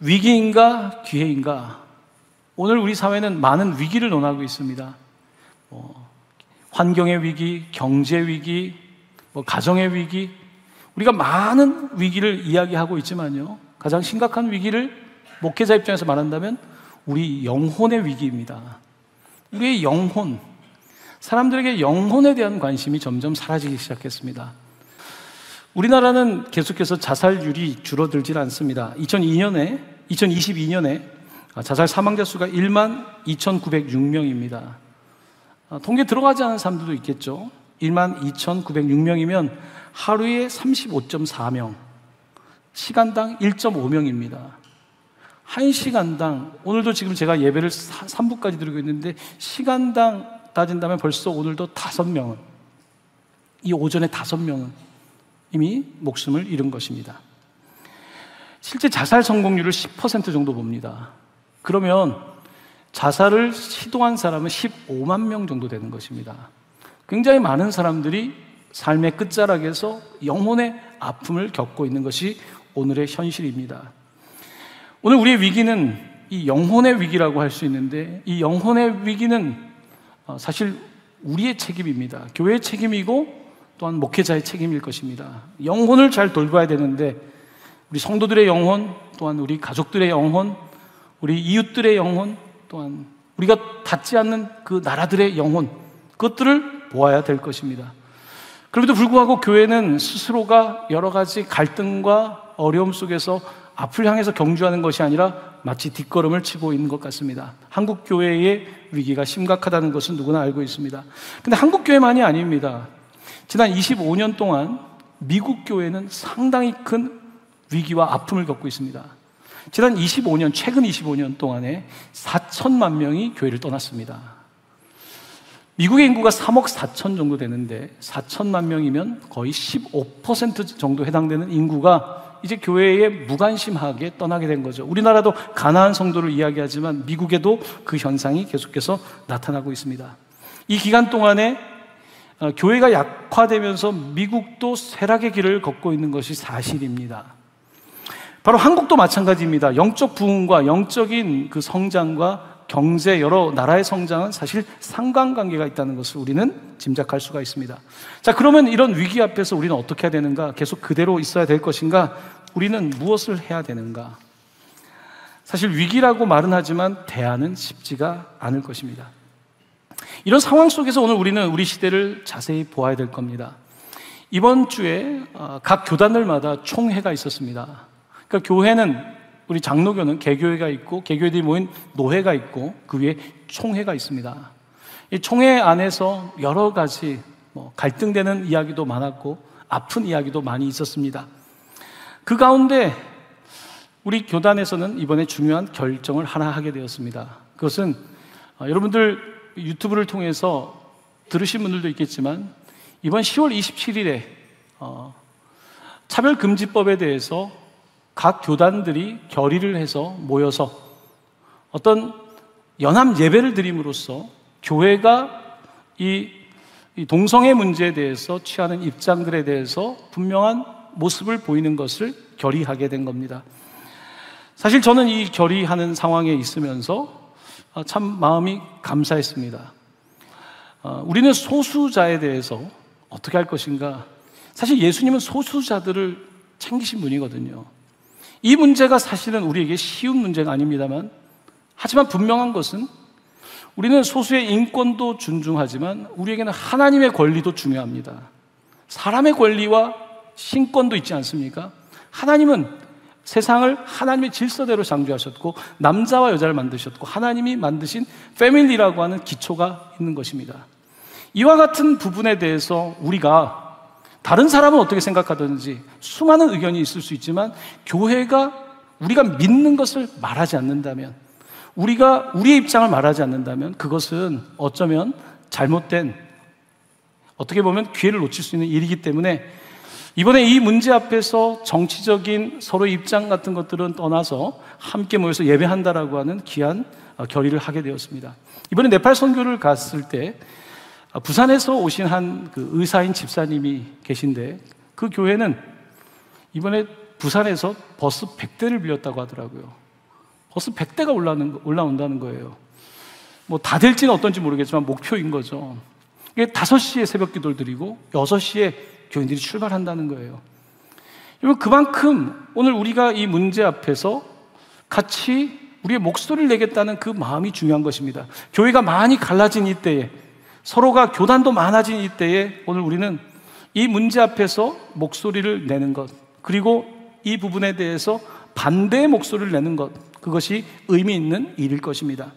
위기인가 기회인가? 오늘 우리 사회는 많은 위기를 논하고 있습니다. 환경의 위기, 경제 위기, 가정의 위기, 우리가 많은 위기를 이야기하고 있지만요, 가장 심각한 위기를 목회자 입장에서 말한다면 우리 영혼의 위기입니다. 우리의 영혼, 사람들에게 영혼에 대한 관심이 점점 사라지기 시작했습니다. 우리나라는 계속해서 자살률이 줄어들질 않습니다. 2022년에 자살 사망자 수가 1만 2,906명입니다. 통계 들어가지 않은 사람들도 있겠죠. 1만 2,906명이면 하루에 35.4명, 시간당 1.5명입니다. 1시간당, 오늘도 지금 제가 예배를 3부까지 드리고 있는데 시간당 따진다면 벌써 오늘도 5명은, 이 오전에 5명은 이미 목숨을 잃은 것입니다. 실제 자살 성공률을 10% 정도 봅니다. 그러면 자살을 시도한 사람은 15만 명 정도 되는 것입니다. 굉장히 많은 사람들이 삶의 끝자락에서 영혼의 아픔을 겪고 있는 것이 오늘의 현실입니다. 오늘 우리의 위기는 이 영혼의 위기라고 할 수 있는데, 이 영혼의 위기는 사실 우리의 책임입니다. 교회의 책임이고 또한 목회자의 책임일 것입니다. 영혼을 잘 돌봐야 되는데 우리 성도들의 영혼, 또한 우리 가족들의 영혼, 우리 이웃들의 영혼, 또한 우리가 닿지 않는 그 나라들의 영혼, 그것들을 보아야 될 것입니다. 그럼에도 불구하고 교회는 스스로가 여러 가지 갈등과 어려움 속에서 앞을 향해서 경주하는 것이 아니라 마치 뒷걸음을 치고 있는 것 같습니다. 한국 교회의 위기가 심각하다는 것은 누구나 알고 있습니다. 그런데 한국 교회만이 아닙니다. 지난 25년 동안 미국 교회는 상당히 큰 위기와 아픔을 겪고 있습니다. 지난 25년, 최근 25년 동안에 4천만 명이 교회를 떠났습니다. 미국의 인구가 3억 4천 정도 되는데 4천만 명이면 거의 15% 정도 해당되는 인구가 이제 교회에 무관심하게 떠나게 된 거죠. 우리나라도 가나안 성도를 이야기하지만 미국에도 그 현상이 계속해서 나타나고 있습니다. 이 기간 동안에 교회가 약화되면서 미국도 쇠락의 길을 걷고 있는 것이 사실입니다. 바로 한국도 마찬가지입니다. 영적 부흥과 영적인 그 성장과 경제, 여러 나라의 성장은 사실 상관관계가 있다는 것을 우리는 짐작할 수가 있습니다. 자, 그러면 이런 위기 앞에서 우리는 어떻게 해야 되는가? 계속 그대로 있어야 될 것인가? 우리는 무엇을 해야 되는가? 사실 위기라고 말은 하지만 대안은 쉽지가 않을 것입니다. 이런 상황 속에서 오늘 우리는 우리 시대를 자세히 보아야 될 겁니다. 이번 주에 각 교단들마다 총회가 있었습니다. 그러니까 교회는, 우리 장로교는 개교회가 있고 개교회들이 모인 노회가 있고 그 위에 총회가 있습니다. 이 총회 안에서 여러 가지 갈등되는 이야기도 많았고 아픈 이야기도 많이 있었습니다. 그 가운데 우리 교단에서는 이번에 중요한 결정을 하나 하게 되었습니다. 그것은 여러분들 유튜브를 통해서 들으신 분들도 있겠지만 이번 10월 27일에 차별금지법에 대해서 각 교단들이 결의를 해서 모여서 어떤 연합 예배를 드림으로써 교회가 이 동성애 문제에 대해서 취하는 입장들에 대해서 분명한 모습을 보이는 것을 결의하게 된 겁니다. 사실 저는 이 결의하는 상황에 있으면서 참 마음이 감사했습니다. 우리는 소수자에 대해서 어떻게 할 것인가? 사실 예수님은 소수자들을 챙기신 분이거든요. 이 문제가 사실은 우리에게 쉬운 문제가 아닙니다만, 하지만 분명한 것은 우리는 소수의 인권도 존중하지만 우리에게는 하나님의 권리도 중요합니다. 사람의 권리와 신권도 있지 않습니까? 하나님은 세상을 하나님의 질서대로 창조하셨고 남자와 여자를 만드셨고 하나님이 만드신 패밀리라고 하는 기초가 있는 것입니다. 이와 같은 부분에 대해서 우리가, 다른 사람은 어떻게 생각하든지 수많은 의견이 있을 수 있지만 교회가 우리가 믿는 것을 말하지 않는다면, 우리가 우리의 입장을 말하지 않는다면 그것은 어쩌면 잘못된, 어떻게 보면 기회를 놓칠 수 있는 일이기 때문에 이번에 이 문제 앞에서 정치적인 서로의 입장 같은 것들은 떠나서 함께 모여서 예배한다라고 하는 귀한 결의를 하게 되었습니다. 이번에 네팔 선교를 갔을 때 부산에서 오신 한 그 의사인 집사님이 계신데 그 교회는 이번에 부산에서 버스 100대를 빌렸다고 하더라고요. 벌써 100대가 올라온다는 거예요. 뭐 다 될지는 어떤지 모르겠지만 목표인 거죠. 이게 5시에 새벽 기도를 드리고 6시에 교인들이 출발한다는 거예요. 여러분, 그만큼 오늘 우리가 이 문제 앞에서 같이 우리의 목소리를 내겠다는 그 마음이 중요한 것입니다. 교회가 많이 갈라진 이때에, 서로가 교단도 많아진 이때에 오늘 우리는 이 문제 앞에서 목소리를 내는 것, 그리고 이 부분에 대해서 반대의 목소리를 내는 것, 그것이 의미 있는 일일 것입니다.